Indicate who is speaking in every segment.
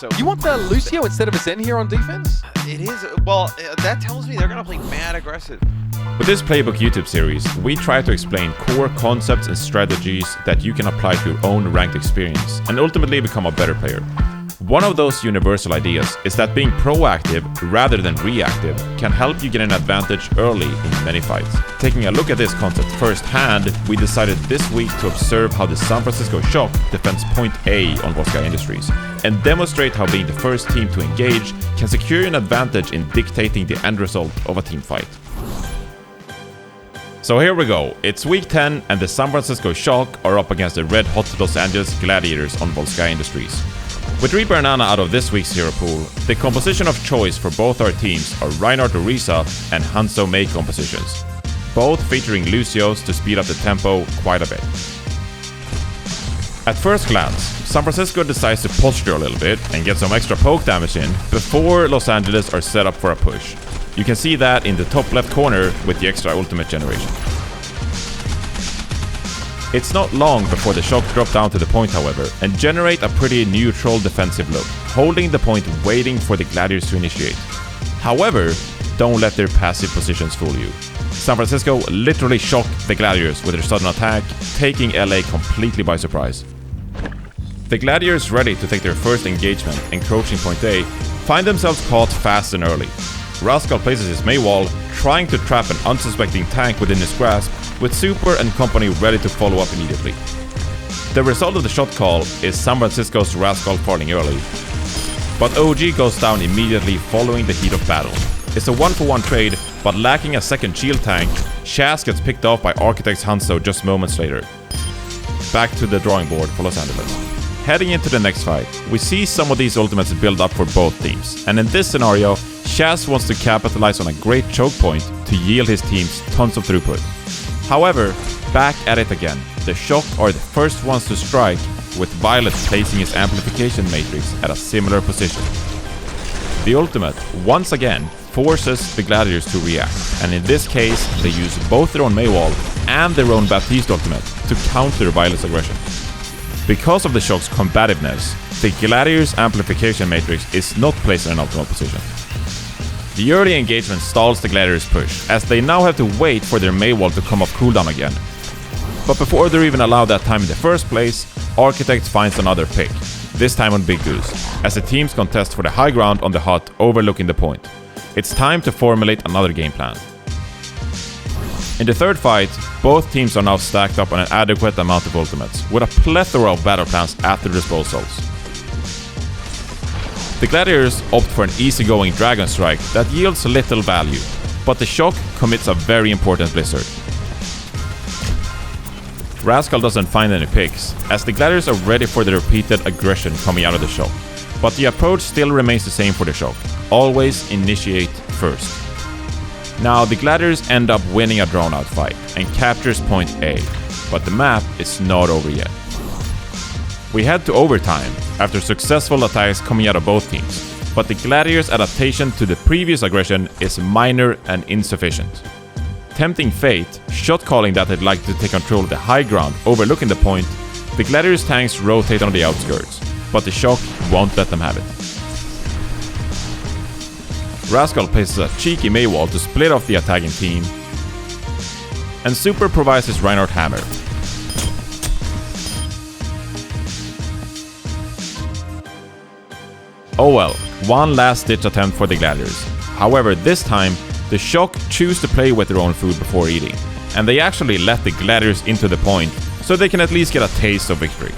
Speaker 1: So
Speaker 2: You want the Lucio instead of a Zen here on defense?
Speaker 1: it is. Well, that tells me they're gonna play mad aggressive.
Speaker 3: With this Playbook YouTube series, we try to explain core concepts and strategies that you can apply to your own ranked experience and ultimately become a better player. One of those universal ideas is that being proactive rather than reactive can help you get an advantage early in many fights. Taking a look at this concept firsthand, we decided this week to observe how the San Francisco Shock defends point A on Volskaya Industries and demonstrate how being the first team to engage can secure an advantage in dictating the end result of a team fight. So here we go, it's week 10 and the San Francisco Shock are up against the red-hot Los Angeles Gladiators on Volskaya Industries. With Reaper and Ana out of this week's hero pool, the composition of choice for both our teams are Reinhardt Orisa and Hanzo Mei compositions, both featuring Lucios to speed up the tempo quite a bit. At first glance, San Francisco decides to posture a little bit and get some extra poke damage in before Los Angeles are set up for a push. You can see that in the top left corner with the extra ultimate generation. It's not long before the Shock drop down to the point, however, and generate a pretty neutral defensive look, holding the point waiting for the Gladiators to initiate. However, don't let their passive positions fool you. San Francisco literally shock the Gladiators with their sudden attack, taking LA completely by surprise. The Gladiators, ready to take their first engagement, encroaching point A, find themselves caught fast and early. Rascal places his Mei wall, trying to trap an unsuspecting tank within his grasp, with Super and company ready to follow up immediately. The result of the shot call is San Francisco's Rascal falling early, but OG goes down immediately following the heat of battle. It's a 1-for-1 trade, but lacking a second shield tank, Shaz gets picked off by Architect's Hanzo just moments later. Back to the drawing board for Los Angeles. Heading into the next fight, we see some of these ultimates build up for both teams, and in this scenario, Shaz wants to capitalize on a great choke point to yield his teams tons of throughput. However, back at it again, the Shock are the first ones to strike, with Violet placing his amplification matrix at a similar position. The ultimate, once again, forces the Gladiators to react, and in this case, they use both their own Mei wall and their own Baptiste ultimate to counter Violet's aggression. Because of the Shock's combativeness, the Gladiators' amplification matrix is not placed in an optimal position. The early engagement stalls the Gladiators' push, as they now have to wait for their Mei wall to come off cooldown again. But before they're even allowed that time in the first place, Architect finds another pick, this time on Big Goose, as the teams contest for the high ground on the hut overlooking the point. It's time to formulate another game plan. In the third fight, both teams are now stacked up on an adequate amount of ultimates, with a plethora of battle plans at their disposals. The Gladiators opt for an easygoing Dragon Strike that yields little value, but the Shock commits a very important blizzard. Rascal doesn't find any picks, as the Gladiators are ready for the repeated aggression coming out of the Shock, but the approach still remains the same for the Shock: always initiate first. Now, the Gladiators end up winning a drawn-out fight and captures point A, but the map is not over yet. We head to overtime after successful attacks coming out of both teams, but the Gladiators' adaptation to the previous aggression is minor and insufficient. Tempting fate, shot calling that they'd like to take control of the high ground overlooking the point, the Gladiators' tanks rotate on the outskirts, but the Shock won't let them have it. Rascal places a cheeky Mei wall to split off the attacking team, and Super provides his Reinhardt hammer. Oh well, one last ditch attempt for the Gladiators. However, this time, the Shock choose to play with their own food before eating, and they actually let the Gladiators into the point, so they can at least get a taste of victory.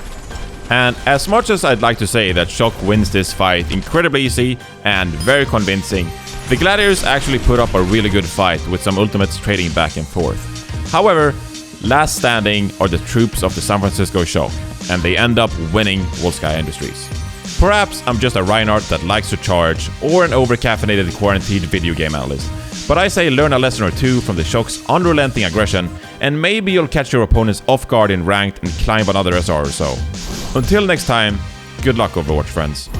Speaker 3: And as much as I'd like to say that Shock wins this fight incredibly easy and very convincing, the Gladiators actually put up a really good fight with some ultimates trading back and forth. However, last standing are the troops of the San Francisco Shock, and they end up winning Volskaya Industries. Perhaps I'm just a Reinhardt that likes to charge, or an over-caffeinated quarantined video game analyst, but I say learn a lesson or two from the Shock's unrelenting aggression, and maybe you'll catch your opponents off guard in ranked and climb another SR or so. Until next time, good luck Overwatch friends.